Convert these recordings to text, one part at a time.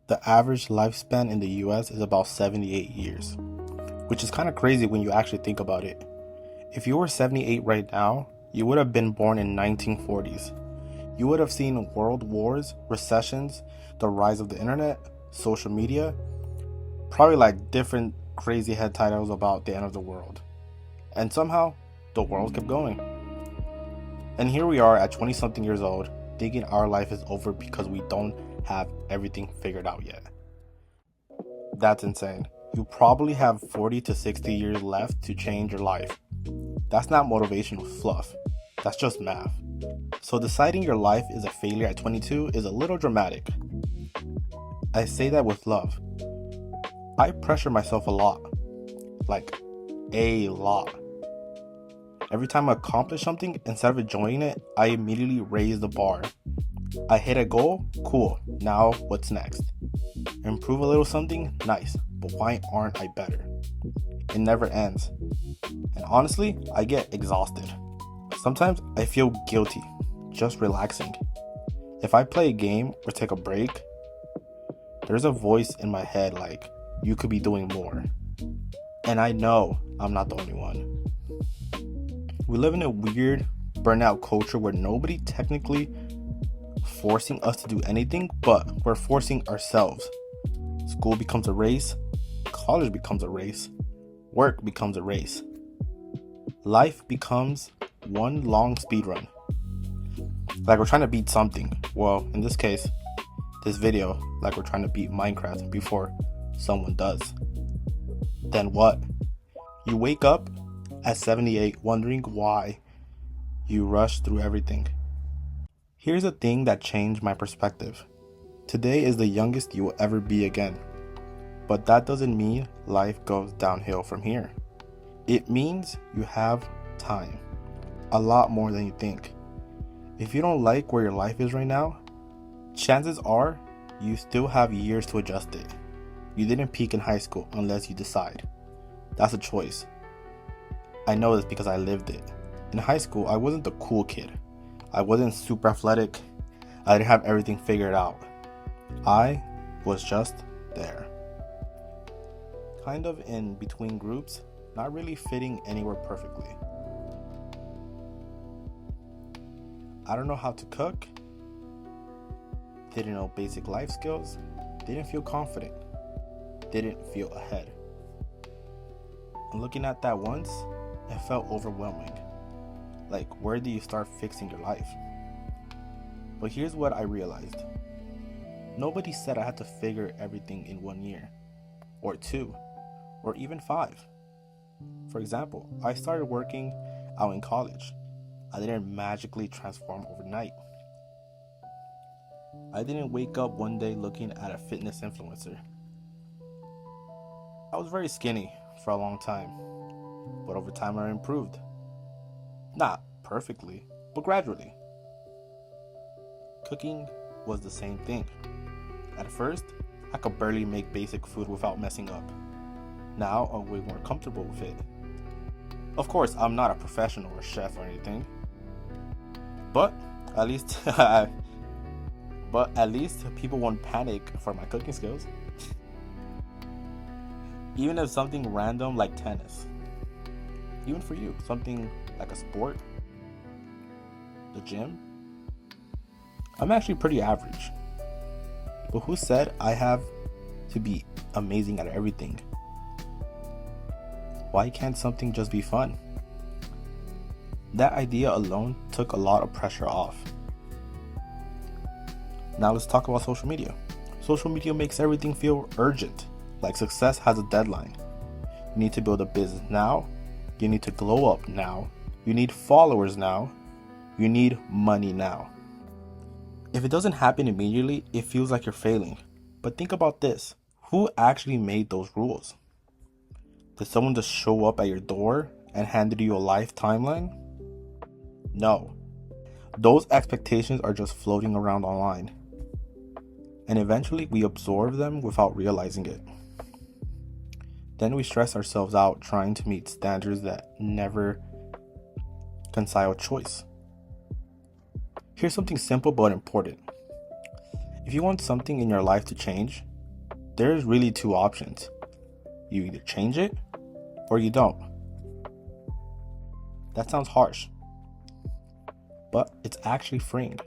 The average lifespan in the US is about 78 years, which is kind of crazy when you actually think about it. If you were 78 right now, you would have been born in 1940s. You would have seen world wars, recessions, the rise of the internet, social media, probably like different crazy head titles about the end of the world. And somehow, the world kept going. And here we are at 20 something years old, thinking our life is over because we don't have everything figured out yet. That's insane. You probably have 40 to 60 years left to change your life. That's not motivational fluff. That's just math. So deciding your life is a failure at 22 is a little dramatic. I say that with love. I pressure myself a lot. Like, a lot. Every time I accomplish something, instead of enjoying it, I immediately raise the bar. I hit a goal, cool, now what's next? Improve a little something, nice, but why aren't I better? It never ends. And honestly, I get exhausted. Sometimes I feel guilty, just relaxing. If I play a game or take a break, there's a voice in my head like, you could be doing more. And I know I'm not the only one. We live in a weird burnout culture where nobody technically forcing us to do anything, but we're forcing ourselves. School becomes a race, college becomes a race, work becomes a race. Life becomes one long speed run. Like we're trying to beat something. Well, in this case, this video, like we're trying to beat Minecraft before someone does. Then what? You wake up at 78 wondering why you rush through everything. Here's a thing that changed my perspective. Today is the youngest you will ever be again. But that doesn't mean life goes downhill from here. It means you have time. A lot more than you think. If you don't like where your life is right now, chances are you still have years to adjust it. You didn't peak in high school unless you decide. That's a choice. I know this because I lived it. In high school, I wasn't the cool kid. I wasn't super athletic. I didn't have everything figured out. I was just there. Kind of in between groups, not really fitting anywhere perfectly. I don't know how to cook. Didn't know basic life skills. Didn't feel confident. Didn't feel ahead. And looking at that once, it felt overwhelming. Like, where do you start fixing your life? But here's what I realized. Nobody said I had to figure everything in 1 year, or 2, or even 5. For example, I started working out in college. I didn't magically transform overnight. I didn't wake up one day looking at a fitness influencer. I was very skinny for a long time, but over time I improved. Not perfectly, but gradually. Cooking was the same thing. At first, I could barely make basic food without messing up. Now, I'm way more comfortable with it. Of course, I'm not a professional or chef or anything, but at least people won't panic for my cooking skills. Even if something random like tennis. Even for you, something like a sport, the gym. I'm actually pretty average. But who said I have to be amazing at everything? Why can't something just be fun? That idea alone took a lot of pressure off. Now let's talk about social media. Social media makes everything feel urgent, like success has a deadline. You need to build a business now. You need to glow up now. You need followers now. You need money now. If it doesn't happen immediately, it feels like you're failing. But think about this. Who actually made those rules? Did someone just show up at your door and handed you a life timeline? No. Those expectations are just floating around online. And eventually we absorb them without realizing it. Then we stress ourselves out trying to meet standards that never reconcile choice. Here's something simple but important. If you want something in your life to change, There's really two options. You either change it or you don't. That sounds harsh, but it's actually freeing.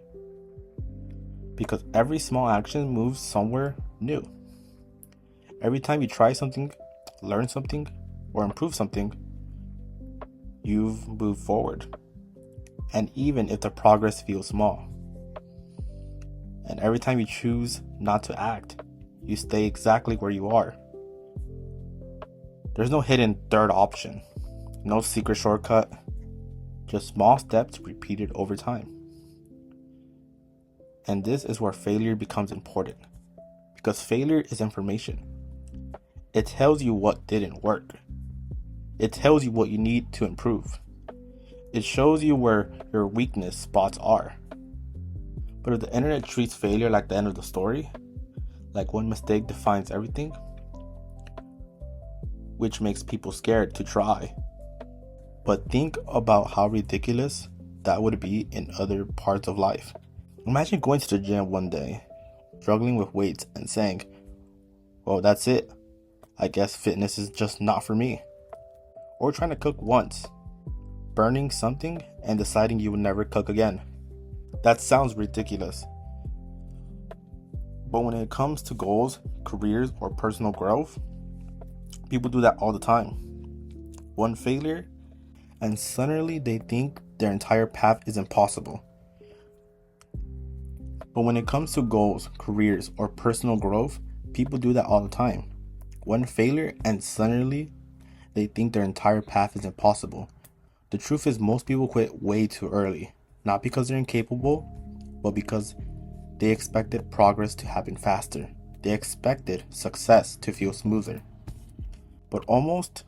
Because every small action moves somewhere new. Every time you try something, learn something, or improve something, you've moved forward. And even if the progress feels small. And every time you choose not to act, you stay exactly where you are. There's no hidden third option, no secret shortcut, just small steps repeated over time. And this is where failure becomes important, because failure is information. It tells you what didn't work. It tells you what you need to improve. It shows you where your weakness spots are. But if the internet treats failure like the end of the story, like one mistake defines everything, which makes people scared to try. But think about how ridiculous that would be in other parts of life. Imagine going to the gym one day, struggling with weights and saying, well, that's it. I guess fitness is just not for me. Or trying to cook once, burning something and deciding you would never cook again. That sounds ridiculous. But when it comes to goals, careers, or personal growth, people do that all the time. One failure, and suddenly they think their entire path is impossible. But when it comes to goals, careers, or personal growth, people do that all the time. One failure, and suddenly they think their entire path is impossible. The truth is, most people quit way too early. Not because they're incapable, but because they expected progress to happen faster. They expected success to feel smoother. But almost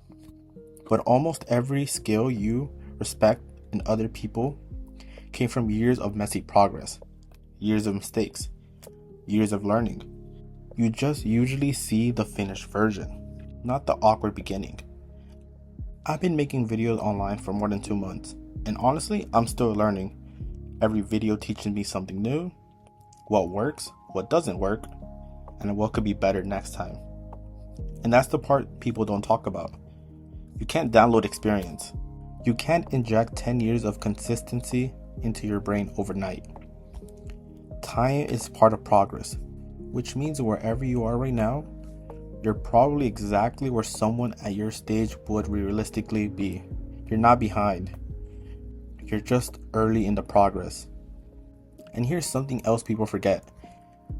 every skill you respect in other people came from years of messy progress, years of mistakes, years of learning. You just usually see the finished version, not the awkward beginning. I've been making videos online for more than 2 months, and honestly, I'm still learning. Every video teaches me something new, what works, what doesn't work, and what could be better next time. And that's the part people don't talk about. You can't download experience. You can't inject 10 years of consistency into your brain overnight. Time is part of progress, which means wherever you are right now, you're probably exactly where someone at your stage would realistically be. You're not behind. You're just early in the progress. And here's something else people forget.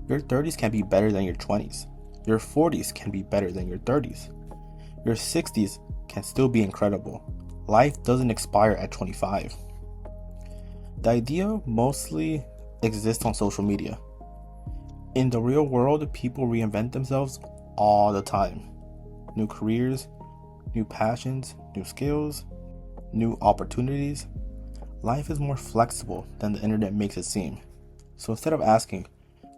Your 30s can be better than your 20s. Your 40s can be better than your 30s. Your 60s can still be incredible. Life doesn't expire at 25. The idea mostly exists on social media. In the real world, people reinvent themselves all the time. New careers, new passions, new skills, new opportunities. Life is more flexible than the internet makes it seem. So instead of asking,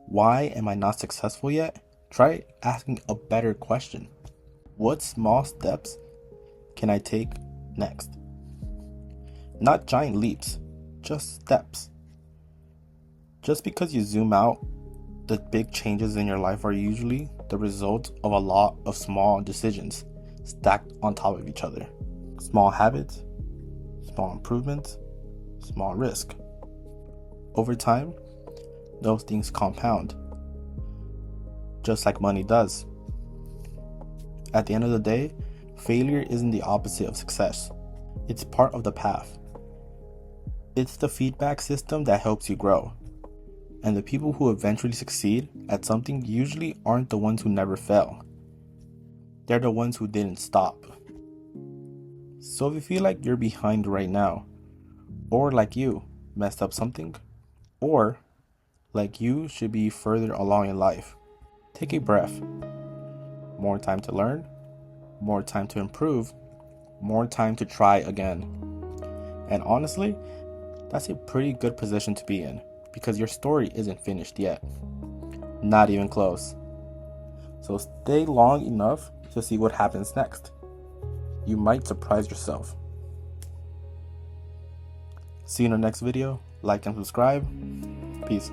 why am I not successful yet? Try asking a better question. What small steps can I take next? Not giant leaps, just steps. Just because you zoom out, the big changes in your life are usually the result of a lot of small decisions stacked on top of each other. Small habits, small improvements, small risk. Over time, those things compound, just like money does. At the end of the day, failure isn't the opposite of success. It's part of the path. It's the feedback system that helps you grow. And the people who eventually succeed at something usually aren't the ones who never fail. They're the ones who didn't stop. So if you feel like you're behind right now, or like you messed up something, or like you should be further along in life, take a breath. More time to learn, more time to improve, more time to try again. And honestly, that's a pretty good position to be in, because your story isn't finished yet. Not even close. So stay long enough to see what happens next. You might surprise yourself. See you in the next video. Like and subscribe. Peace.